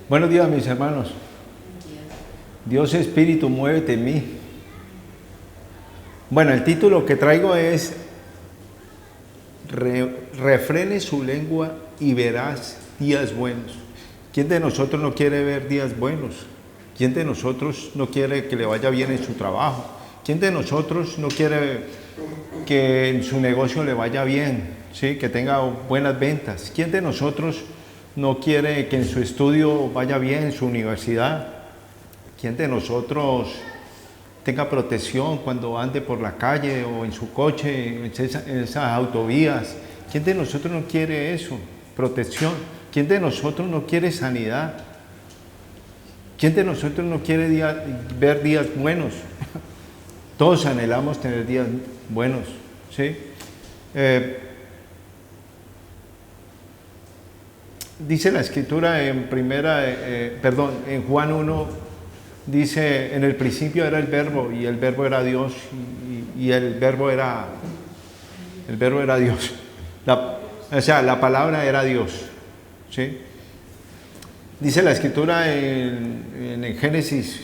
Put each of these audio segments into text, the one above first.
Buenos días, mis hermanos. Dios Espíritu, muévete en mí. Bueno, el título que traigo es Refrene su lengua y verás días buenos. ¿Quién de nosotros no quiere ver días buenos? ¿Quién de nosotros no quiere que le vaya bien en su trabajo? ¿Quién de nosotros no quiere que en su negocio le vaya bien, ¿sí? Que tenga buenas ventas? ¿Quién de nosotros no quiere que en su estudio vaya bien, en su universidad? ¿Quién de nosotros tenga protección cuando ande por la calle o en su coche, en esas autovías? ¿Quién de nosotros no quiere eso? Protección. ¿Quién de nosotros no quiere sanidad? ¿Quién de nosotros no quiere ver días buenos? Todos anhelamos tener días buenos, ¿sí? Dice la Escritura en en Juan 1, dice, en el principio era el Verbo, y el Verbo era Dios, y el Verbo era Dios. La palabra era Dios, ¿sí? Dice la Escritura en el Génesis,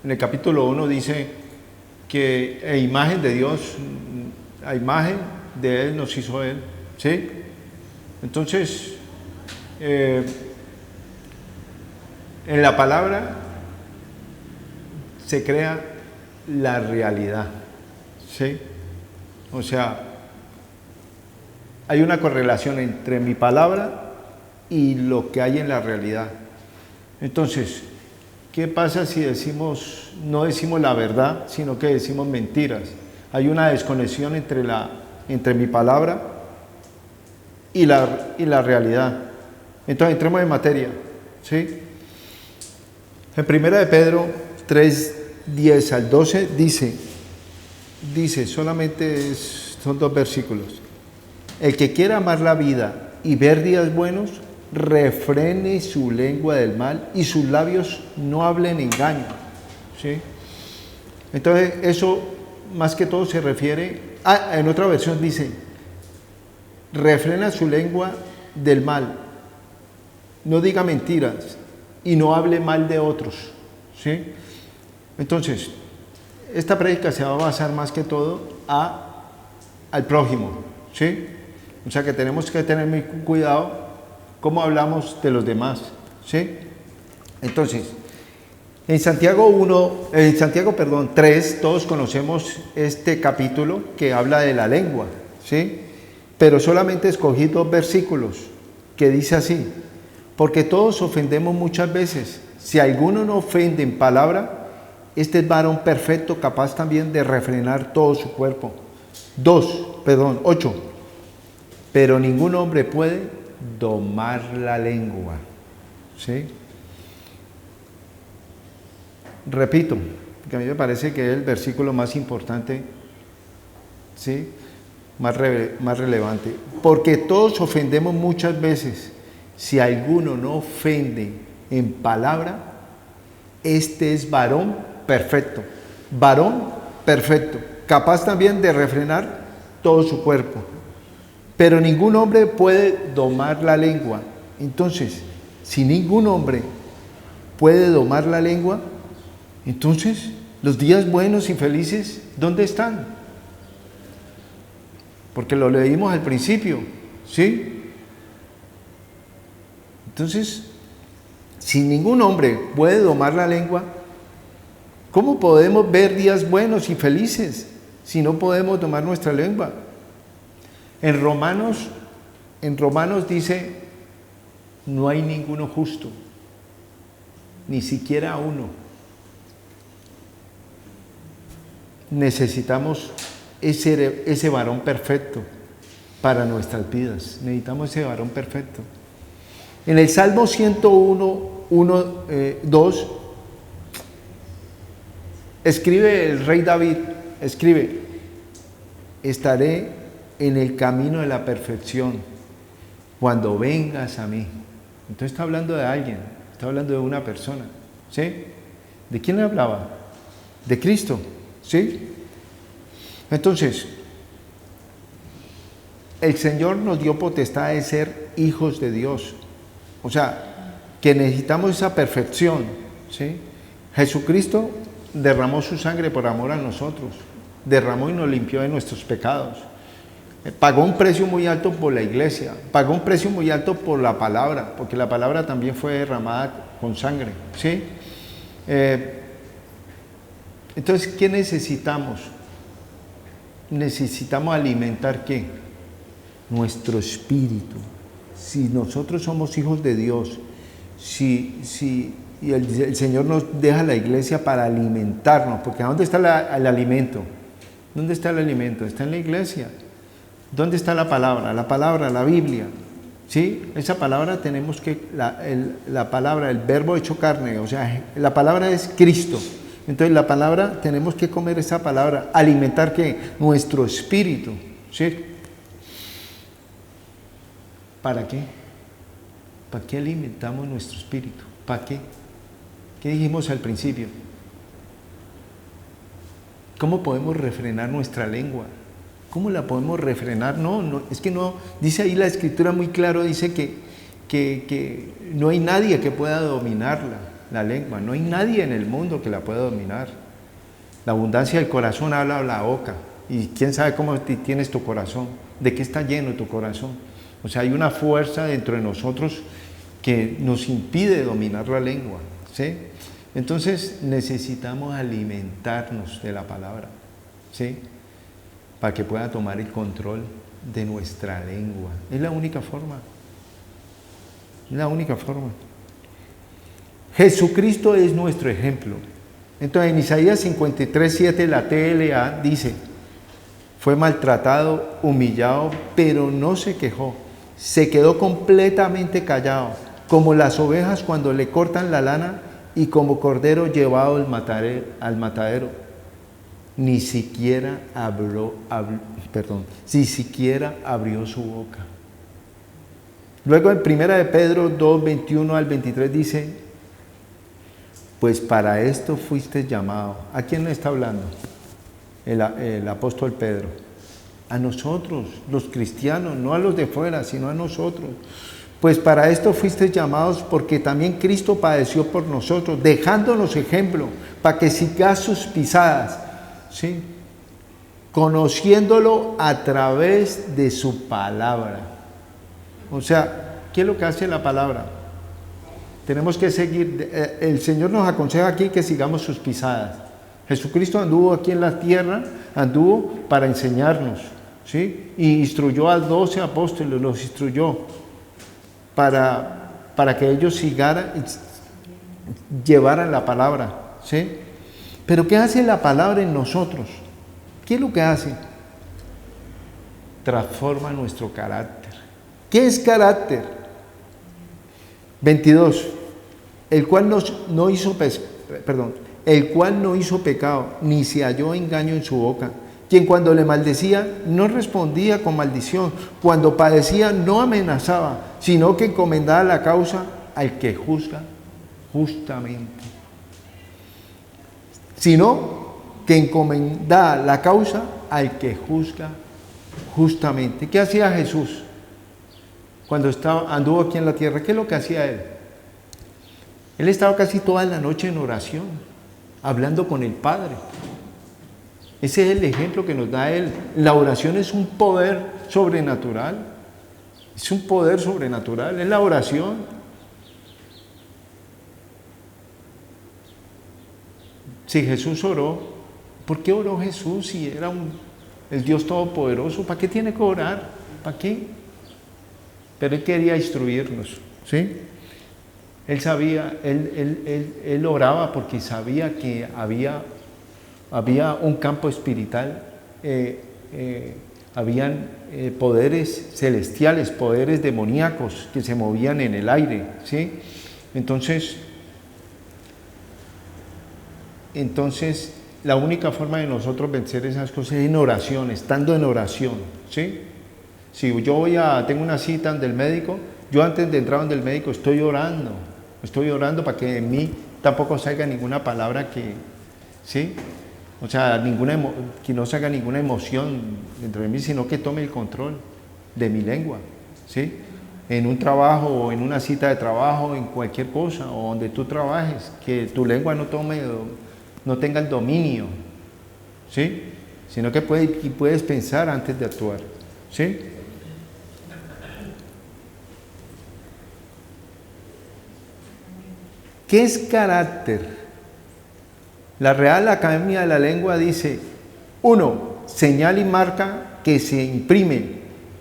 en el capítulo 1, dice que a imagen de Dios, a imagen de Él nos hizo Él, ¿sí? Entonces, en la palabra se crea la realidad, ¿sí? O sea, hay una correlación entre mi palabra y lo que hay en la realidad. Entonces, ¿qué pasa si no decimos la verdad, sino que decimos mentiras? Hay una desconexión entre mi palabra y la realidad. Entonces, entremos en materia, ¿sí? En 1 de Pedro 3, 10 al 12 dice solamente son 2 versículos. El que quiera amar la vida y ver días buenos, refrene su lengua del mal y sus labios no hablen engaño, ¿sí? Entonces, eso más que todo se refiere, en otra versión dice, refrena su lengua del mal, no diga mentiras y no hable mal de otros, ¿sí? Entonces, esta prédica se va a basar más que todo al prójimo, ¿sí? O sea que tenemos que tener muy cuidado cómo hablamos de los demás, ¿sí? Entonces, en Santiago 3, todos conocemos este capítulo que habla de la lengua, ¿sí? Pero solamente escogí 2 versículos que dice así: porque todos ofendemos muchas veces. Si alguno no ofende en palabra, este es varón perfecto, capaz también de refrenar todo su cuerpo. 8. Pero ningún hombre puede domar la lengua, ¿sí? Repito, que a mí me parece que es el versículo más importante, ¿sí? Más relevante. Porque todos ofendemos muchas veces. Si alguno no ofende en palabra, este es varón perfecto, capaz también de refrenar todo su cuerpo. Pero ningún hombre puede domar la lengua. Entonces, si ningún hombre puede domar la lengua, entonces, los días buenos y felices, ¿dónde están? Porque lo leímos al principio, ¿sí? Entonces, si ningún hombre puede domar la lengua, ¿cómo podemos ver días buenos y felices si no podemos domar nuestra lengua? En Romanos dice, no hay ninguno justo, ni siquiera uno. Necesitamos ese varón perfecto para nuestras vidas. Necesitamos ese varón perfecto. En el Salmo 2, escribe el rey David, estaré en el camino de la perfección cuando vengas a mí. Entonces está hablando de alguien, está hablando de una persona, ¿sí? ¿De quién hablaba? De Cristo, ¿sí? Entonces, el Señor nos dio potestad de ser hijos de Dios. O sea, que necesitamos esa perfección, ¿sí? Jesucristo derramó su sangre por amor a nosotros, derramó y nos limpió de nuestros pecados. Pagó un precio muy alto por la iglesia, pagó un precio muy alto por la palabra, porque la palabra también fue derramada con sangre, ¿sí? Entonces, ¿qué necesitamos? Necesitamos alimentar ¿qué? Nuestro espíritu. Si nosotros somos hijos de Dios, y el Señor nos deja la iglesia para alimentarnos, porque ¿dónde está el alimento? ¿Dónde está el alimento? Está en la iglesia. ¿Dónde está la palabra? La palabra, la Biblia. ¿Sí? Esa palabra tenemos que, la palabra, el verbo hecho carne, o sea, la palabra es Cristo. Entonces la palabra, tenemos que comer esa palabra, alimentar ¿qué? Nuestro espíritu. ¿Sí? ¿Para qué? ¿Para qué alimentamos nuestro espíritu? ¿Para qué? ¿Qué dijimos al principio? ¿Cómo podemos refrenar nuestra lengua? ¿Cómo la podemos refrenar? No, es que no, dice ahí la escritura muy claro, dice que no hay nadie que pueda dominarla, la lengua, no hay nadie en el mundo que la pueda dominar. La abundancia del corazón habla la boca, y quién sabe cómo tienes tu corazón, de qué está lleno tu corazón. O sea, hay una fuerza dentro de nosotros que nos impide dominar la lengua, ¿sí? Entonces necesitamos alimentarnos de la palabra, ¿sí? Para que pueda tomar el control de nuestra lengua. Es la única forma. Es la única forma. Jesucristo es nuestro ejemplo. Entonces en Isaías 53:7 la TLA dice: fue maltratado, humillado, pero no se quejó. Se quedó completamente callado, como las ovejas cuando le cortan la lana y como cordero llevado al matadero. Ni siquiera abrió su boca. Luego en 1 de Pedro 2, 21 al 23 dice: pues para esto fuiste llamado. ¿A quién le está hablando? El apóstol Pedro. A nosotros, los cristianos, no a los de fuera, sino a nosotros. Pues para esto fuisteis llamados, porque también Cristo padeció por nosotros, dejándonos ejemplo, para que sigáis sus pisadas, ¿sí? Conociéndolo a través de su palabra. O sea, ¿qué es lo que hace la palabra? Tenemos que seguir, el Señor nos aconseja aquí que sigamos sus pisadas. Jesucristo anduvo aquí en la tierra, anduvo para enseñarnos, ¿sí? Y instruyó a 12 apóstoles, los instruyó para que ellos llevaran la palabra, ¿sí? Pero ¿qué hace la palabra en nosotros? ¿Qué es lo que hace? Transforma nuestro carácter. ¿Qué es carácter? 22. El cual no hizo pecado, ni se halló engaño en su boca. Quien cuando le maldecía, no respondía con maldición. Cuando padecía, no amenazaba, sino que encomendaba la causa al que juzga justamente. Sino que encomendaba la causa al que juzga justamente. ¿Qué hacía Jesús cuando anduvo aquí en la tierra? ¿Qué es lo que hacía Él? Él estaba casi toda la noche en oración, hablando con el Padre. Ese es el ejemplo que nos da Él. La oración es un poder sobrenatural. Es un poder sobrenatural, es la oración. Si Jesús oró, ¿por qué oró Jesús si era el Dios Todopoderoso? ¿Para qué tiene que orar? ¿Para qué? Pero Él quería instruirnos, ¿sí? Él sabía, él oraba porque sabía que había un campo espiritual, habían poderes celestiales, poderes demoníacos que se movían en el aire, ¿sí? Entonces, la única forma de nosotros vencer esas cosas es en oración, estando en oración, ¿sí? Si yo tengo una cita del médico, yo antes de entrar del médico estoy orando para que en mí tampoco salga ninguna palabra ¿sí? O sea, que no salga ninguna emoción dentro de mí, sino que tome el control de mi lengua, ¿sí? en un trabajo o en una cita de trabajo, en cualquier cosa, o donde tú trabajes, que tu lengua no tenga el dominio, ¿sí? Sino que puedes pensar antes de actuar, ¿sí? ¿Qué es carácter? La Real Academia de la Lengua dice: 1. Señal y marca que se imprime,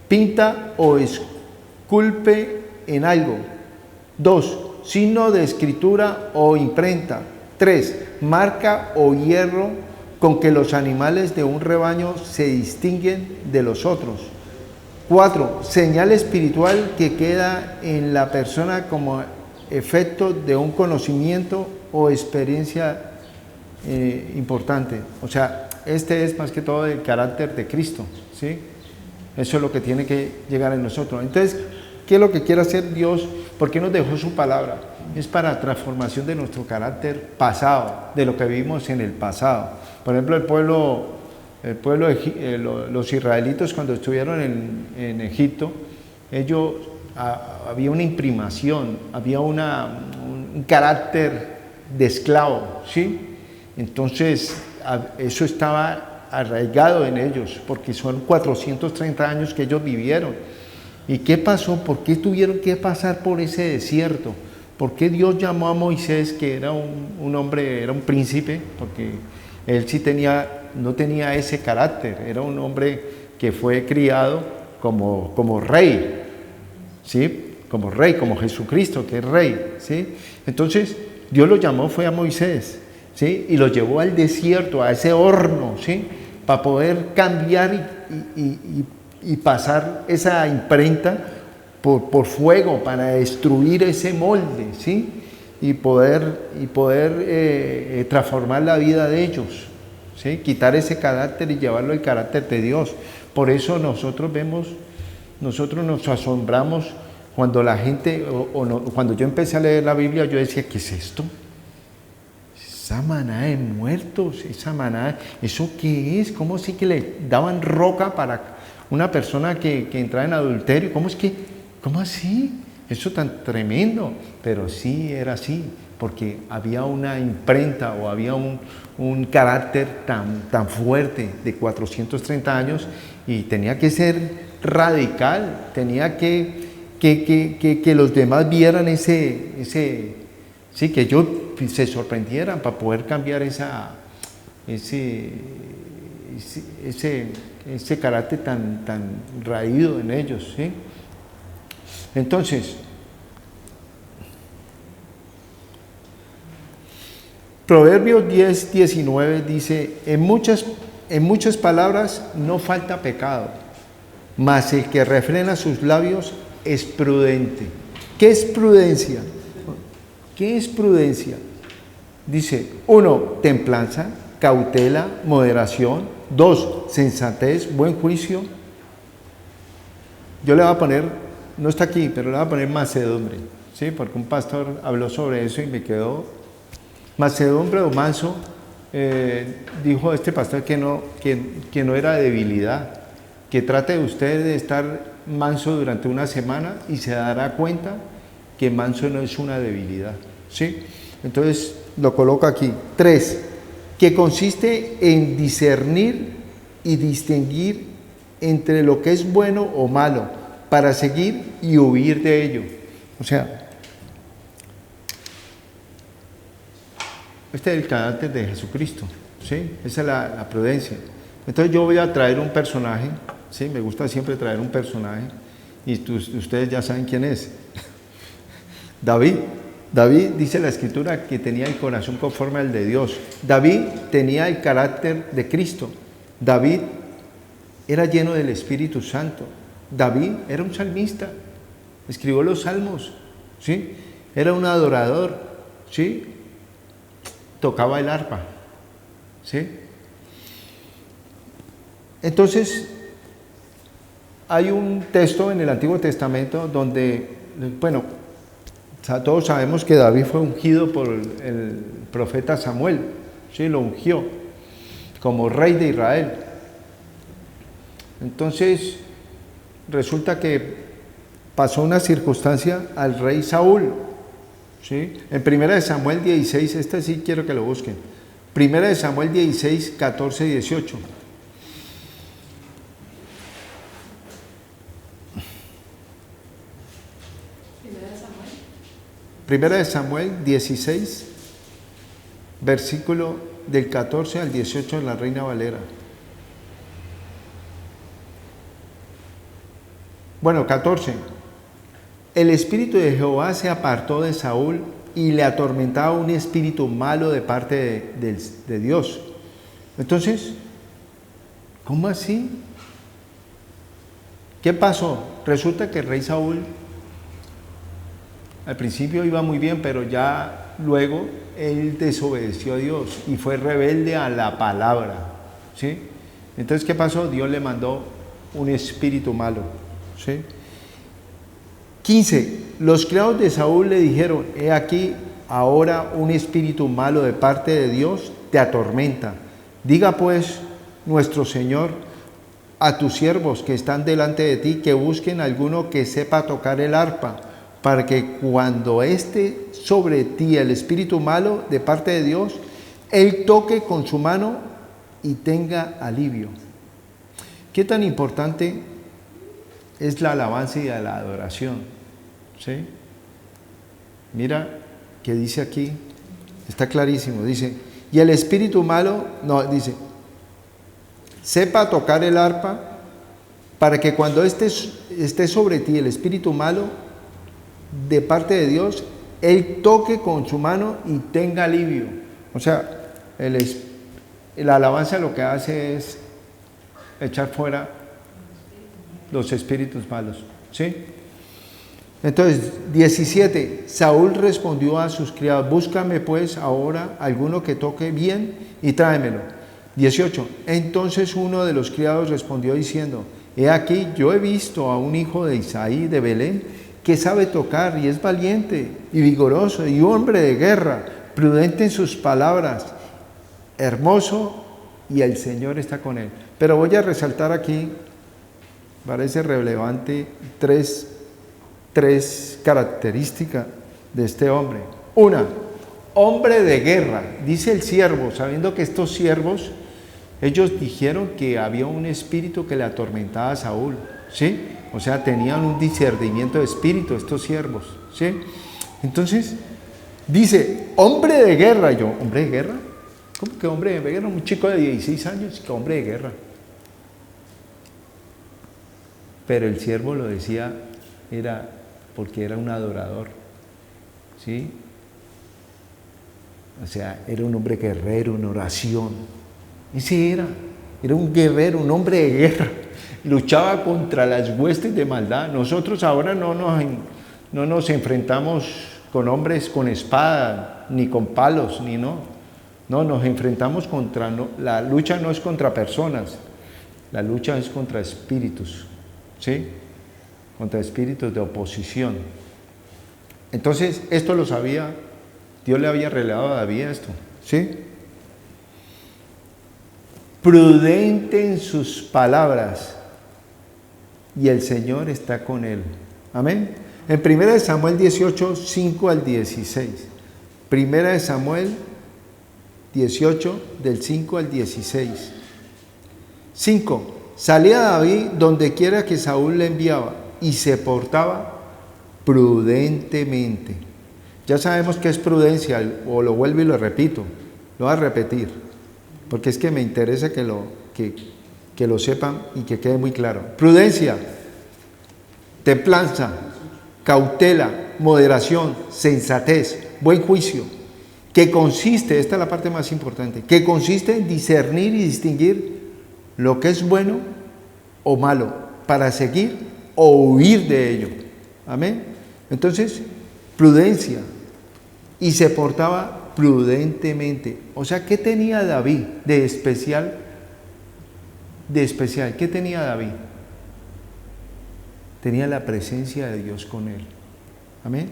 pinta o esculpe en algo. 2. Signo de escritura o imprenta. 3. Marca o hierro con que los animales de un rebaño se distinguen de los otros. 4. Señal espiritual que queda en la persona como efecto de un conocimiento o experiencia importante. O sea, este es más que todo el carácter de Cristo, ¿sí? Eso es lo que tiene que llegar en nosotros. Entonces, ¿qué es lo que quiere hacer Dios? ¿Por qué nos dejó su palabra? Es para transformación de nuestro carácter pasado, de lo que vivimos en el pasado. Por ejemplo, los israelitas cuando estuvieron en Egipto, había una imprimación, había un carácter de esclavo, ¿sí? Entonces, eso estaba arraigado en ellos, porque son 430 años que ellos vivieron. ¿Y qué pasó? ¿Por qué tuvieron que pasar por ese desierto? ¿Por qué Dios llamó a Moisés, que era un hombre, era un príncipe? Porque él sí no tenía ese carácter, era un hombre que fue criado como rey, ¿sí? Como rey, como Jesucristo, que es rey, ¿sí? Entonces, Dios lo llamó, fue a Moisés, ¿sí? Y lo llevó al desierto, a ese horno, ¿sí? Para poder cambiar y pasar esa imprenta por fuego, para destruir ese molde, ¿sí? Y poder transformar la vida de ellos, ¿sí? Quitar ese carácter y llevarlo al carácter de Dios. Por eso nosotros nos asombramos cuando la gente, cuando yo empecé a leer la Biblia, yo decía: ¿qué es esto? Esa manada de muertos, esa manada, ¿eso qué es? ¿Cómo así que le daban roca para una persona que entraba en adulterio? ¿Cómo así? Eso tan tremendo. Pero sí era así, porque había una imprenta o había un carácter tan fuerte de 430 años, y tenía que ser radical, tenía que los demás vieran sí, que ellos se sorprendieran para poder cambiar ese carácter tan raído en ellos, ¿sí? Entonces, Proverbios 10:19 dice: en muchas palabras no falta pecado, mas el que refrena sus labios es prudente. ¿Qué es prudencia? ¿Qué es prudencia? Dice: 1, templanza, cautela, moderación. 2, sensatez, buen juicio. Yo le voy a poner, no está aquí, pero le voy a poner mansedumbre, ¿sí? Porque un pastor habló sobre eso y me quedó. Mansedumbre o manso, dijo este pastor que no era debilidad, que trate usted de estar manso durante una semana y se dará cuenta que manso no es una debilidad, ¿sí? Entonces lo coloco aquí. 3, que consiste en discernir y distinguir entre lo que es bueno o malo, para seguir y huir de ello. O sea, este es el carácter de Jesucristo, ¿sí? Esa es la prudencia. Entonces yo voy a traer un personaje, ¿sí? Me gusta siempre traer un personaje, y ustedes ya saben quién es. David, dice la Escritura, que tenía el corazón conforme al de Dios. David tenía el carácter de Cristo. David era lleno del Espíritu Santo. David era un salmista, escribió los salmos, ¿sí? Era un adorador, ¿sí? Tocaba el arpa, ¿sí? Entonces, hay un texto en el Antiguo Testamento donde, bueno, todos sabemos que David fue ungido por el profeta Samuel, ¿sí? Lo ungió como rey de Israel. Entonces, resulta que pasó una circunstancia al rey Saúl, ¿sí? En 1 Samuel 16, este sí quiero que lo busquen. 1 Samuel 16, 14 y 18. 1 Samuel 16, versículo del 14 al 18 en la Reina Valera. Bueno, 14. El espíritu de Jehová se apartó de Saúl y le atormentaba un espíritu malo de parte de Dios. Entonces, ¿cómo así? ¿Qué pasó? Resulta que el rey Saúl al principio iba muy bien, pero ya luego él desobedeció a Dios y fue rebelde a la palabra, ¿sí? Entonces, ¿qué pasó? Dios le mandó un espíritu malo, ¿sí? 15. Los criados de Saúl le dijeron: he aquí, ahora un espíritu malo de parte de Dios te atormenta. Diga pues nuestro Señor a tus siervos que están delante de ti que busquen alguno que sepa tocar el arpa, para que cuando esté sobre ti el espíritu malo de parte de Dios, él toque con su mano y tenga alivio. ¿Qué tan importante es la alabanza y la adoración? ¿Sí? Mira que dice aquí, está clarísimo, dice, y el espíritu malo, no, dice, sepa tocar el arpa, para que cuando esté sobre ti el espíritu malo de parte de Dios, él toque con su mano y tenga alivio. O sea, la alabanza lo que hace es echar fuera los espíritus malos, ¿sí? Entonces, 17, Saúl respondió a sus criados: búscame pues ahora alguno que toque bien y tráemelo. 18, entonces uno de los criados respondió diciendo: he aquí, yo he visto a un hijo de Isaí de Belén que sabe tocar y es valiente y vigoroso y hombre de guerra, prudente en sus palabras, hermoso, y el Señor está con él. Pero voy a resaltar aquí, parece relevante, tres características de este hombre. Una, hombre de guerra, dice el siervo, sabiendo que estos siervos, ellos dijeron que había un espíritu que le atormentaba a Saúl, ¿sí? O sea, tenían un discernimiento de espíritu estos siervos, ¿sí? Entonces, dice, hombre de guerra. Yo, ¿hombre de guerra? ¿Cómo que hombre de guerra? Un chico de 16 años, que hombre de guerra. Pero el siervo lo decía, era porque era un adorador, ¿sí? O sea, era un hombre guerrero, una oración. Ese era un guerrero, un hombre de guerra. Luchaba contra las huestes de maldad. Nosotros ahora no nos enfrentamos con hombres con espada, ni con palos, ni no. No, nos enfrentamos la lucha no es contra personas, la lucha es contra espíritus, ¿sí? Contra espíritus de oposición. Entonces, esto lo sabía, Dios le había revelado a David esto, ¿sí? Prudente en sus palabras, y el Señor está con él. Amén. En 1 Samuel 18, 5 al 16. 1 Samuel 18, del 5 al 16. 5. Salía David donde quiera que Saúl le enviaba y se portaba prudentemente. Ya sabemos qué es prudencia, o lo vuelvo y lo repito, lo voy a repetir, porque es que me interesa que lo sepan y que quede muy claro. Prudencia, templanza, cautela, moderación, sensatez, buen juicio, que consiste, esta es la parte más importante, que consiste en discernir y distinguir lo que es bueno o malo, para seguir o huir de ello. Amén. Entonces, prudencia, y se portaba prudentemente. O sea, ¿qué tenía David de especial? ¿Qué tenía David? Tenía la presencia de Dios con él. Amén.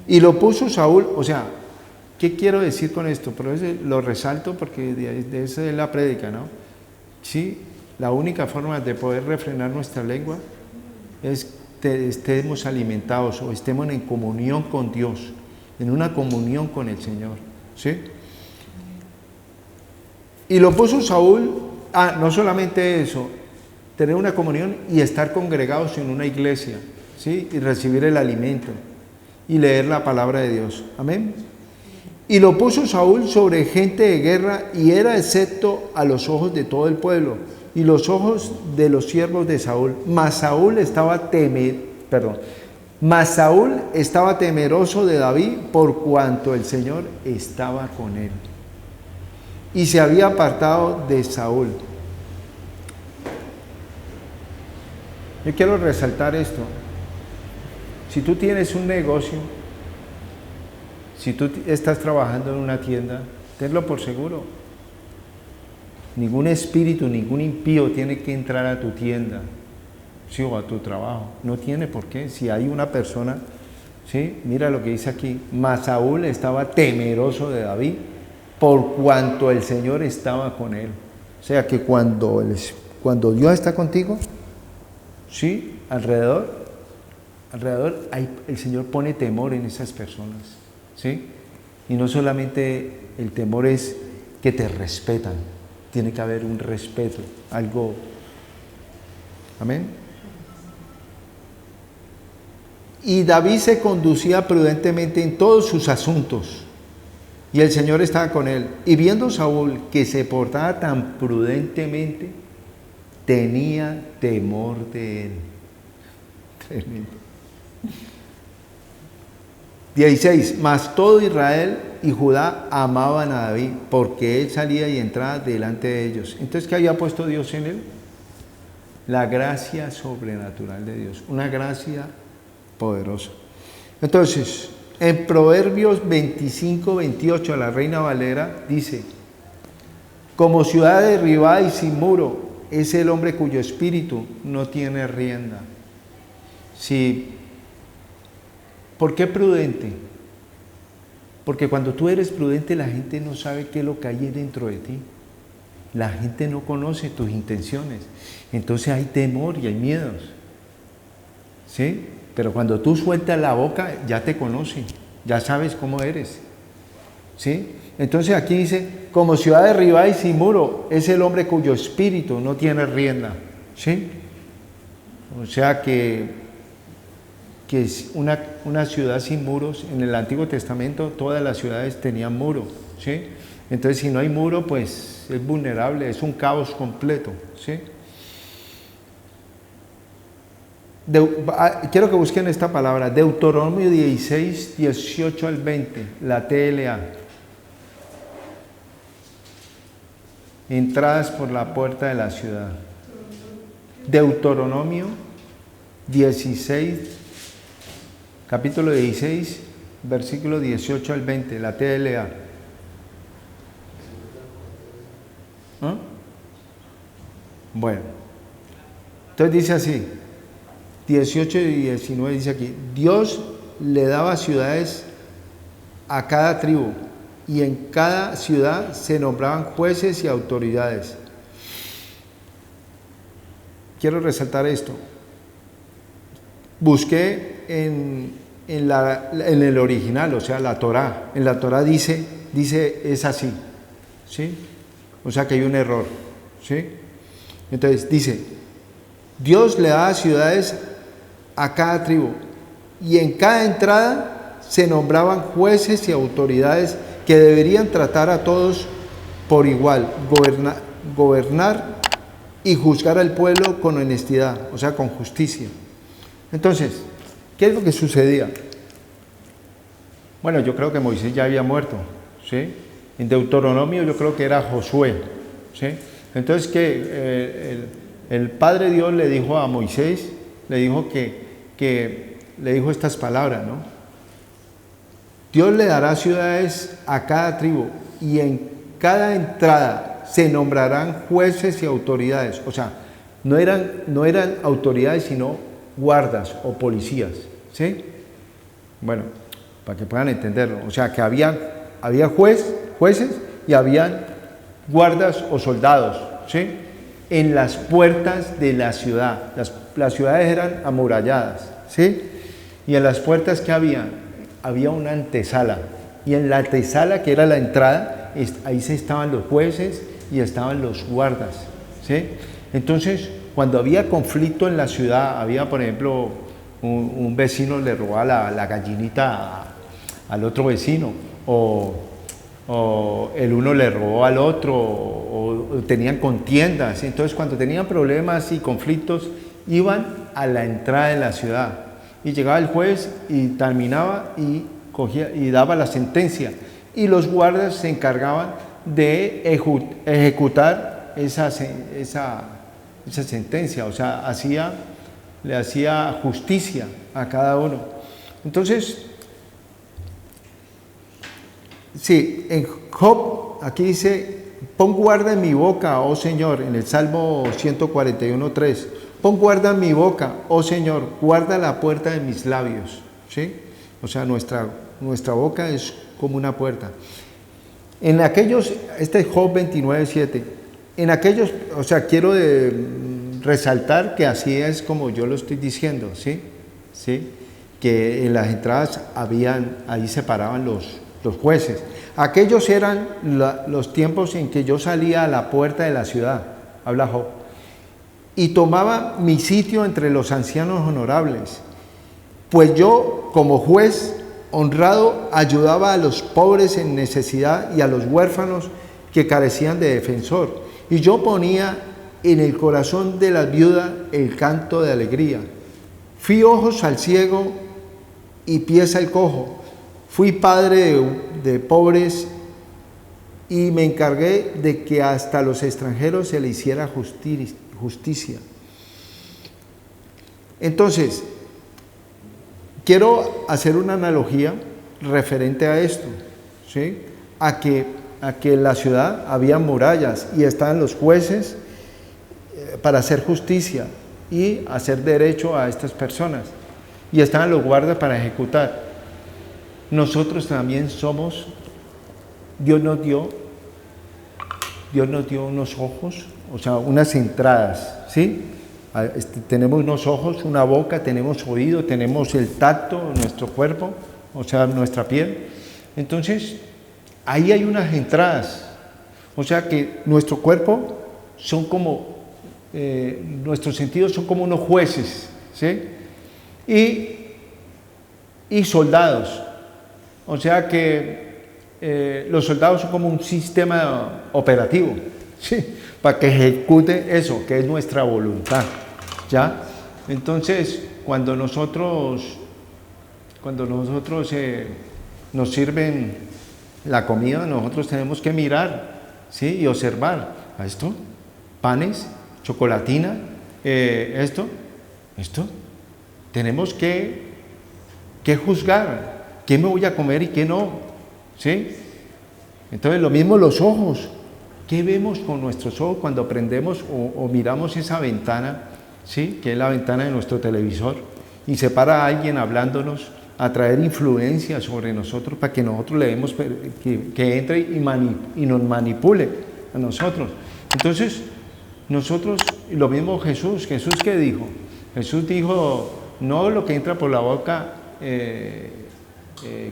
Y lo puso Saúl, o sea, ¿qué quiero decir con esto? Pero lo resalto porque de eso es la prédica, ¿no? Sí, la única forma de poder refrenar nuestra lengua es estemos alimentados o estemos en comunión con Dios, en una comunión con el Señor, ¿sí? Y lo puso Saúl, no solamente eso, tener una comunión y estar congregados en una iglesia, ¿sí? Y recibir el alimento y leer la palabra de Dios, amén. Y lo puso Saúl sobre gente de guerra y era excepto a los ojos de todo el pueblo y los ojos de los siervos de Saúl. Mas Saúl estaba temeroso de David por cuanto el Señor estaba con él. Y se había apartado de Saúl. Yo quiero resaltar esto. Si tú tienes un negocio, si tú estás trabajando en una tienda, tenlo por seguro. Ningún espíritu, ningún impío tiene que entrar a tu tienda, ¿sí? O a tu trabajo. No tiene por qué. Si hay una persona, ¿sí? Mira lo que dice aquí. Mas Saúl estaba temeroso de David por cuanto el Señor estaba con él. O sea que cuando Dios está contigo, ¿sí? Alrededor el Señor pone temor en esas personas, ¿sí? Y no solamente el temor es que te respetan, tiene que haber un respeto, algo, amén. Y David se conducía prudentemente en todos sus asuntos, y el Señor estaba con él. Y viendo Saúl que se portaba tan prudentemente, tenía temor de él. Tremendo. 16. Mas todo Israel y Judá amaban a David, porque él salía y entraba delante de ellos. Entonces, ¿qué había puesto Dios en él? La gracia sobrenatural de Dios, una gracia poderosa. Entonces, en Proverbios 25-28, la Reina Valera dice: como ciudad derribada y sin muro, es el hombre cuyo espíritu no tiene rienda. Sí. ¿Por qué prudente? Porque cuando tú eres prudente, la gente no sabe qué es lo que hay dentro de ti. La gente no conoce tus intenciones. Entonces hay temor y hay miedos, ¿sí? Pero cuando tú sueltas la boca, ya te conocen, ya sabes cómo eres, ¿sí? Entonces aquí dice: como ciudad derribada y sin muro, es el hombre cuyo espíritu no tiene rienda, ¿sí? O sea que es una ciudad sin muros. En el Antiguo Testamento todas las ciudades tenían muro, ¿sí? Entonces, si no hay muro, pues es vulnerable, es un caos completo, ¿sí? Quiero que busquen esta palabra, Deuteronomio 16, 18 al 20, la TLA. Entradas por la puerta de la ciudad. Deuteronomio 16, capítulo 16, versículo 18 al 20, la TLA. ¿Ah? Bueno, entonces dice así, 18 y 19 dice aquí: Dios le daba ciudades a cada tribu, y en cada ciudad se nombraban jueces y autoridades. Quiero resaltar esto. Busqué en el original, o sea, la Torá. En la Torá dice es así, ¿sí? O sea que hay un error, ¿sí? Entonces dice: Dios le da ciudades a cada tribu, y en cada entrada se nombraban jueces y autoridades que deberían tratar a todos por igual, gobernar y juzgar al pueblo con honestidad, o sea, con justicia. Entonces, ¿qué es lo que sucedía? Bueno, yo creo que Moisés ya había muerto, ¿sí? En Deuteronomio yo creo que era Josué, ¿sí? Entonces que el Padre Dios le dijo a Moisés, le dijo le dijo estas palabras, ¿no? Dios le dará ciudades a cada tribu, y en cada entrada se nombrarán jueces y autoridades. O sea, no eran autoridades, sino guardas o policías, ¿sí? Bueno, para que puedan entenderlo. O sea, que había jueces y habían guardas o soldados, ¿sí? En las puertas de la ciudad. Las ciudades eran amuralladas, ¿sí? Y en las puertas que había una antesala. Y en la antesala, que era la entrada, ahí estaban los jueces y estaban los guardas, ¿sí? Entonces, cuando había conflicto en la ciudad, había, por ejemplo, un vecino le robaba la gallinita al otro vecino, o el uno le robó al otro, o tenían contiendas. Entonces, cuando tenían problemas y conflictos, iban a la entrada de la ciudad. Y llegaba el juez y terminaba y cogía y daba la sentencia. Y los guardas se encargaban de ejecutar esa sentencia, o sea, le hacía justicia a cada uno. Entonces, sí, en Job, aquí dice, pon guarda en mi boca, oh Señor, en el Salmo 141:3, pon guarda en mi boca, oh Señor, guarda la puerta de mis labios, ¿sí? O sea, nuestra boca es como una puerta. En aquellos, este es Job 29:7, en aquellos, o sea, quiero resaltar que así es como yo lo estoy diciendo, ¿sí? ¿Sí? Que en las entradas ahí separaban los jueces. Aquellos eran los tiempos en que yo salía a la puerta de la ciudad, habla Job, y tomaba mi sitio entre los ancianos honorables, pues yo, como juez honrado, ayudaba a los pobres en necesidad y a los huérfanos que carecían de defensor, y yo ponía en el corazón de la viuda el canto de alegría. Fui ojos al ciego y pies al cojo. Fui padre de pobres y me encargué de que hasta a los extranjeros se le hiciera justicia. Entonces, quiero hacer una analogía referente a esto, ¿sí? A que en la ciudad había murallas y estaban los jueces para hacer justicia y hacer derecho a estas personas, y estaban los guardas para ejecutar. Nosotros también somos, Dios nos dio unos ojos, o sea, unas entradas, ¿sí? Tenemos unos ojos, una boca, tenemos oído, tenemos el tacto, nuestro cuerpo, o sea, nuestra piel. Entonces, ahí hay unas entradas, o sea que nuestro cuerpo son como, nuestros sentidos son como unos jueces, ¿sí? Y soldados. O sea que los soldados son como un sistema operativo, ¿sí? Para que ejecute eso, que es nuestra voluntad, ¿ya? Entonces, cuando nosotros nos sirven la comida, nosotros tenemos que mirar, ¿sí? Y observar, ¿a esto? Panes, chocolatina, esto. Tenemos que juzgar qué me voy a comer y qué no, ¿sí? Entonces, lo mismo los ojos. ¿Qué vemos con nuestros ojos cuando prendemos o miramos esa ventana, ¿sí? Que es la ventana de nuestro televisor, y se para alguien hablándonos, a traer influencia sobre nosotros para que nosotros le demos, que entre y nos manipule a nosotros? Entonces, nosotros, lo mismo Jesús, ¿qué dijo? Jesús dijo, no lo que entra por la boca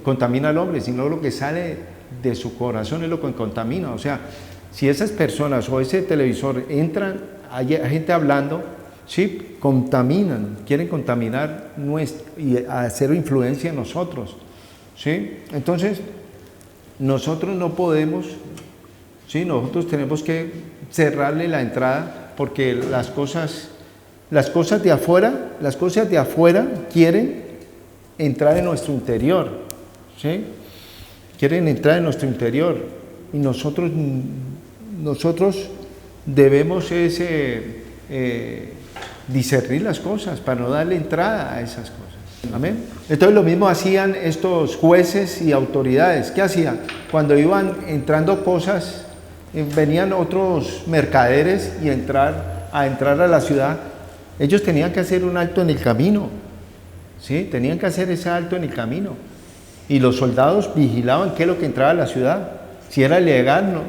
contamina al hombre, sino lo que sale de su corazón es lo que contamina. O sea, si esas personas o ese televisor entran, hay gente hablando, sí, contaminan, quieren contaminar y hacer influencia en nosotros, ¿sí? Entonces, nosotros no podemos, ¿sí? Nosotros tenemos que cerrarle la entrada, porque las cosas de afuera quieren entrar en nuestro interior, ¿sí? Quieren entrar en nuestro interior, y nosotros debemos discernir las cosas para no darle entrada a esas cosas. Amén. Entonces, lo mismo hacían estos jueces y autoridades. ¿Qué hacían? Cuando iban entrando cosas, venían otros mercaderes y a entrar a la ciudad, ellos tenían que hacer un alto en el camino, ¿sí? Tenían que hacer ese alto en el camino, y los soldados vigilaban qué es lo que entraba a la ciudad, si era legal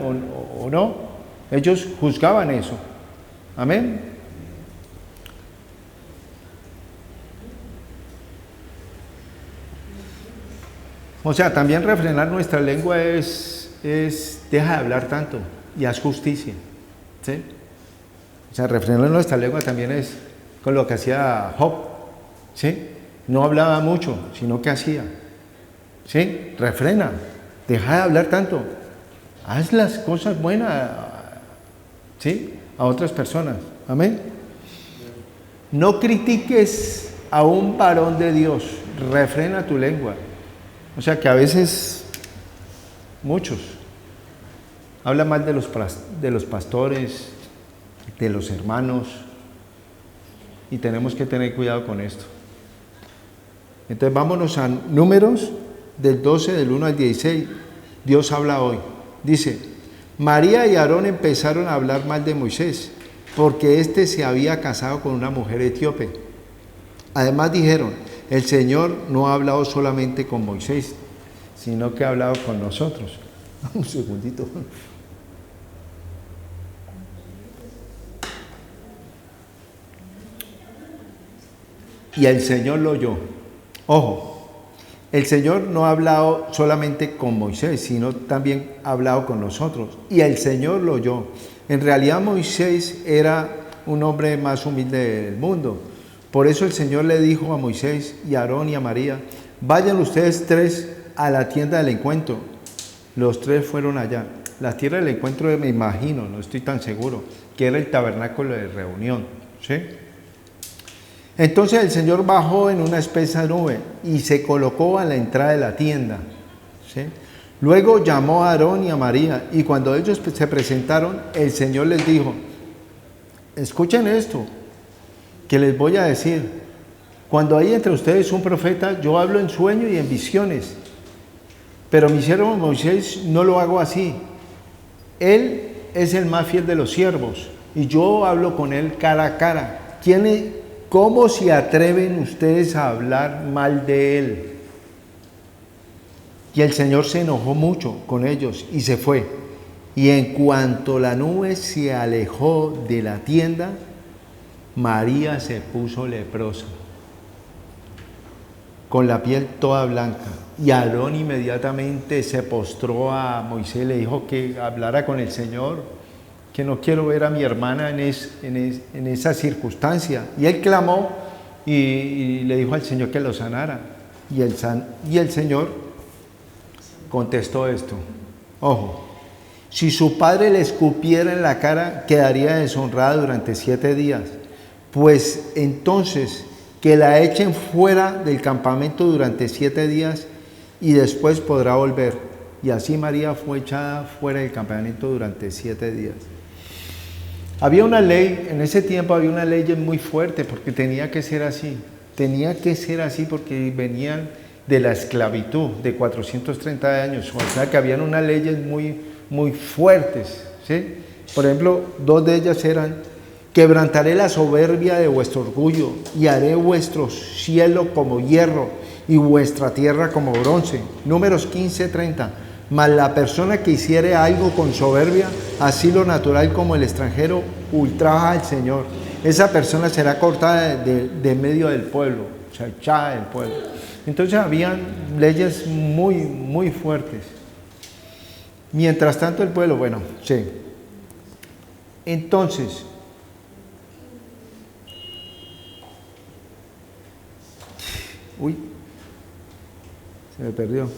o no. Ellos juzgaban eso. Amén. O sea, también refrenar nuestra lengua es deja de hablar tanto y haz justicia. ¿Sí? O sea, refrenar nuestra lengua también es con lo que hacía Job. ¿Sí? No hablaba mucho, sino que hacía. ¿Sí? Refrena, deja de hablar tanto. Haz las cosas buenas, ¿sí? A otras personas. Amén. No critiques a un varón de Dios. Refrena tu lengua. O sea que a veces muchos hablan mal de los pastores, de los hermanos, y tenemos que tener cuidado con esto. Entonces vámonos a Números del 12, del 1 al 16. Dios habla hoy. Dice, María y Aarón empezaron a hablar mal de Moisés, porque éste se había casado con una mujer etíope. Además dijeron, el Señor no ha hablado solamente con Moisés, sino que ha hablado con nosotros. Un segundito. Y el Señor lo oyó. Ojo, el Señor no ha hablado solamente con Moisés, sino también ha hablado con nosotros. Y el Señor lo oyó. En realidad Moisés era un hombre más humilde del mundo. Por eso el Señor le dijo a Moisés y a Aarón y a María, vayan ustedes tres a la tienda del encuentro. Los tres fueron allá. La tienda del encuentro, me imagino, no estoy tan seguro, que era el tabernáculo de reunión. ¿Sí? Entonces el Señor bajó en una espesa nube y se colocó a la entrada de la tienda. ¿Sí? Luego llamó a Aarón y a María, y cuando ellos se presentaron, el Señor les dijo, escuchen esto que les voy a decir. Cuando hay entre ustedes un profeta, yo hablo en sueño y en visiones, pero mi siervo Moisés no lo hago así. Él es el más fiel de los siervos, y yo hablo con él cara a cara. ¿Cómo se atreven ustedes a hablar mal de él? Y el Señor se enojó mucho con ellos y se fue. Y en cuanto la nube se alejó de la tienda, María se puso leprosa, con la piel toda blanca. Y Aarón inmediatamente se postró a Moisés y le dijo que hablara con el Señor, que no quiero ver a mi hermana en esa circunstancia. Y él clamó y le dijo al Señor que lo sanara. Y el Señor contestó esto. Ojo, si su padre le escupiera en la cara, quedaría deshonrada durante 7 días. Pues entonces que la echen fuera del campamento durante 7 días y después podrá volver. Y así María fue echada fuera del campamento durante 7 días. Había una ley, en ese tiempo había una ley muy fuerte porque tenía que ser así. Tenía que ser así porque venían de la esclavitud de 430 años. O sea que habían unas leyes muy fuertes. ¿Sí? Por ejemplo, 2 de ellas eran: quebrantaré la soberbia de vuestro orgullo y haré vuestro cielo como hierro y vuestra tierra como bronce. Números 15:30. Mas la persona que hiciere algo con soberbia, así lo natural como el extranjero, ultraja al Señor. Esa persona será cortada de medio del pueblo, o sea, echada del pueblo. Entonces habían leyes muy fuertes. Mientras tanto el pueblo, bueno, sí. Entonces, se me perdió.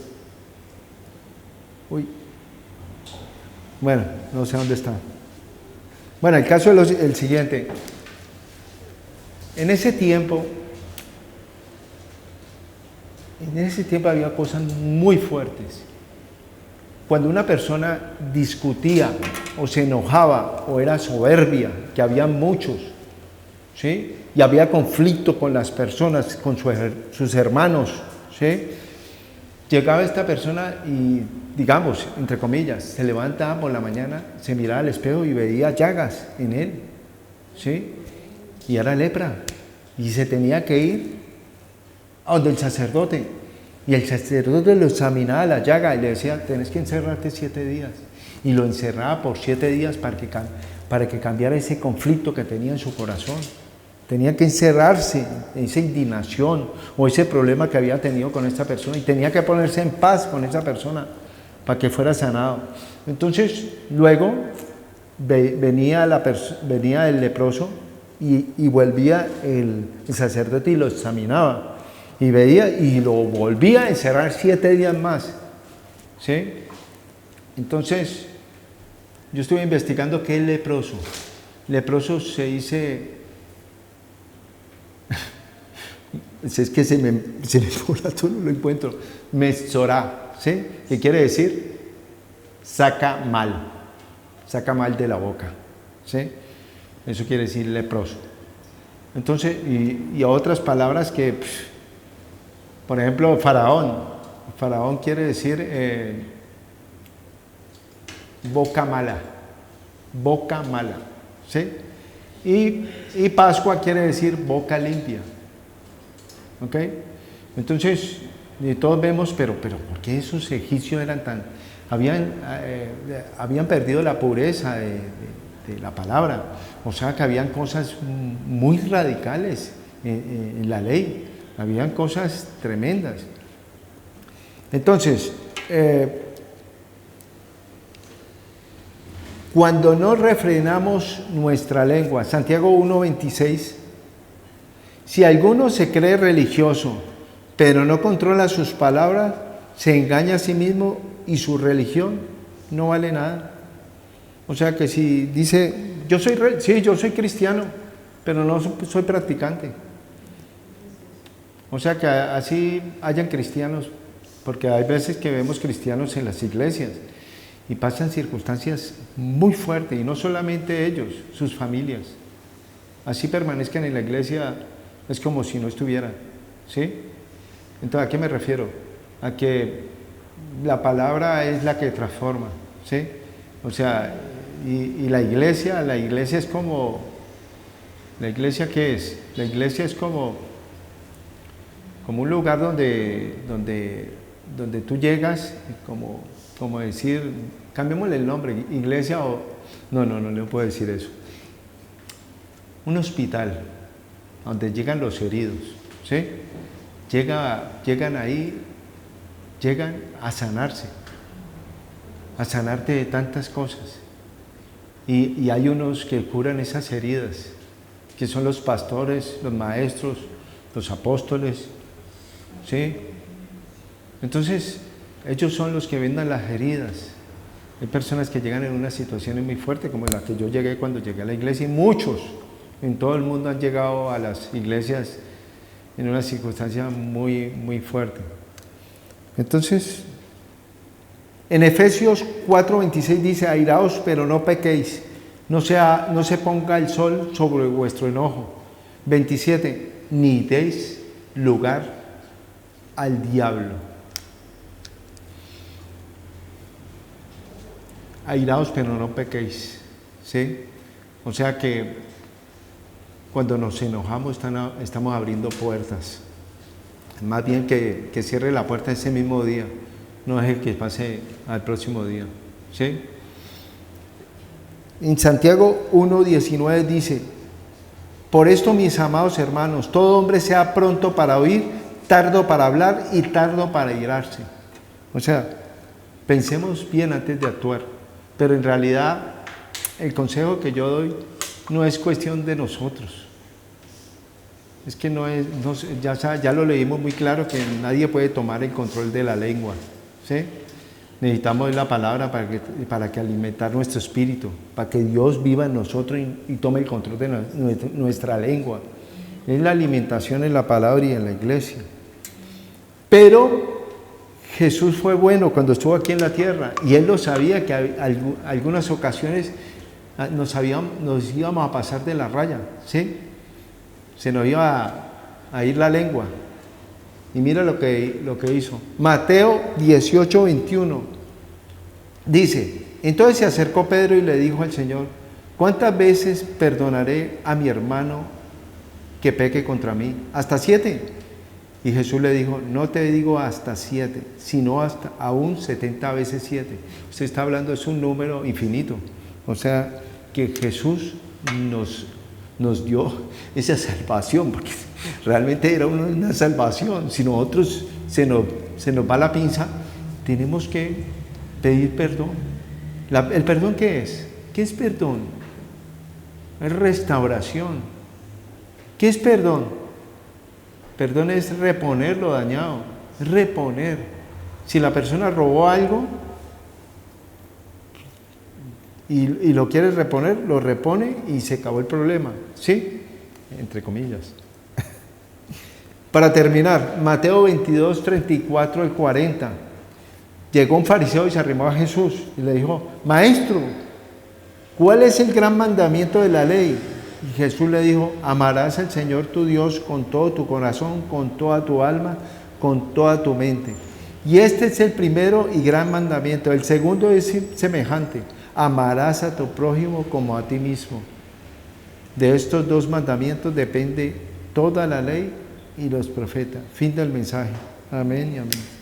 Bueno, no sé dónde está. Bueno, el caso es el siguiente. En ese tiempo había cosas muy fuertes. Cuando una persona discutía o se enojaba o era soberbia, que había muchos, ¿sí? Y había conflicto con las personas, con sus hermanos, ¿sí? Llegaba esta persona y, digamos, entre comillas, se levantaba por la mañana, se miraba al espejo y veía llagas en él, ¿sí? Y era lepra, y se tenía que ir a donde el sacerdote, y el sacerdote lo examinaba la llaga y le decía, tenés que encerrarte 7 días, y lo encerraba por 7 días para que cambiara ese conflicto que tenía en su corazón, Tenía que encerrarse en esa indignación o ese problema que había tenido con esta persona y tenía que ponerse en paz con esa persona para que fuera sanado. Entonces, luego venía el leproso y volvía el sacerdote y lo examinaba y veía y lo volvía a encerrar 7 días más. ¿Sí? Entonces, yo estuve investigando qué es leproso. Leproso se dice... es que se me por todo, no lo encuentro. Mesorá, ¿sí? ¿Qué quiere decir? Saca mal de la boca, ¿sí? Eso quiere decir leproso. Entonces, y otras palabras que, por ejemplo, faraón quiere decir boca mala, ¿sí? Y Pascua quiere decir boca limpia. ¿Ok? Entonces, todos vemos, pero ¿por qué esos egipcios eran tan... Habían perdido la pureza de la palabra, o sea que habían cosas muy radicales en la ley, habían cosas tremendas. Entonces, cuando no refrenamos nuestra lengua, Santiago 1:26, si alguno se cree religioso, pero no controla sus palabras, se engaña a sí mismo y su religión no vale nada. O sea que si dice, yo soy cristiano, pero no soy practicante. O sea que así hayan cristianos, porque hay veces que vemos cristianos en las iglesias y pasan circunstancias muy fuertes, y no solamente ellos, sus familias. Así permanezcan en la iglesia, es como si no estuvieran, ¿sí? Entonces, ¿a qué me refiero? A que la palabra es la que transforma, ¿sí? O sea, y la iglesia es como... ¿La iglesia qué es? La iglesia es como un lugar donde tú llegas, como decir, cambiémosle el nombre, iglesia o... No le puedo decir eso. Un hospital donde llegan los heridos, ¿sí? Llegan ahí, llegan a sanarse, a sanarte de tantas cosas. Y hay unos que curan esas heridas, que son los pastores, los maestros, los apóstoles, ¿sí? Entonces, ellos son los que vendan las heridas. Hay personas que llegan en unas situaciones muy fuertes, como la que yo llegué cuando llegué a la iglesia, y muchos en todo el mundo han llegado a las iglesias en una circunstancia muy, muy fuerte. Entonces, en Efesios 4:26 dice, airaos, pero no pequéis, no se ponga el sol sobre vuestro enojo. 27, ni deis lugar al diablo. Airaos, pero no pequéis, ¿sí? O sea que cuando nos enojamos estamos abriendo puertas. Más bien que cierre la puerta ese mismo día, no es el que pase al próximo día, ¿sí? En Santiago 1:19 dice, por esto, mis amados hermanos, todo hombre sea pronto para oír, tardo para hablar y tardo para irarse. O sea, pensemos bien antes de actuar, pero en realidad el consejo que yo doy no es cuestión de nosotros. Es que ya lo leímos muy claro, que nadie puede tomar el control de la lengua, ¿sí? Necesitamos la palabra para que alimentar nuestro espíritu, para que Dios viva en nosotros y tome el control de nuestra lengua. Es la alimentación en la palabra y en la iglesia. Pero Jesús fue bueno cuando estuvo aquí en la tierra, y Él lo sabía, que algunas ocasiones nos íbamos a pasar de la raya, ¿sí? Se nos iba a ir la lengua. Y mira lo que hizo. Mateo 18:21 dice, entonces se acercó Pedro y le dijo al Señor, ¿cuántas veces perdonaré a mi hermano que peque contra mí? ¿Hasta 7? Y Jesús le dijo, no te digo hasta 7, sino hasta aún 70 veces 7. Usted está hablando, es un número infinito. O sea, que Jesús nos dio esa salvación, porque realmente era una salvación. Si nosotros se nos va la pinza, tenemos que pedir perdón. ¿El perdón qué es? ¿Qué es perdón? Es restauración. ¿Qué es perdón? Perdón es reponer lo dañado, es reponer. Si la persona robó algo y lo quiere reponer, lo repone y se acabó el problema, ¿sí? Entre comillas. Para terminar, Mateo 22, 34 al 40. Llegó un fariseo y se arrimó a Jesús y le dijo: Maestro, ¿cuál es el gran mandamiento de la ley? Y Jesús le dijo: amarás al Señor tu Dios con todo tu corazón, con toda tu alma, con toda tu mente. Y este es el primero y gran mandamiento. El segundo es semejante: amarás a tu prójimo como a ti mismo. De estos dos mandamientos depende toda la ley y los profetas. Fin del mensaje. Amén y amén.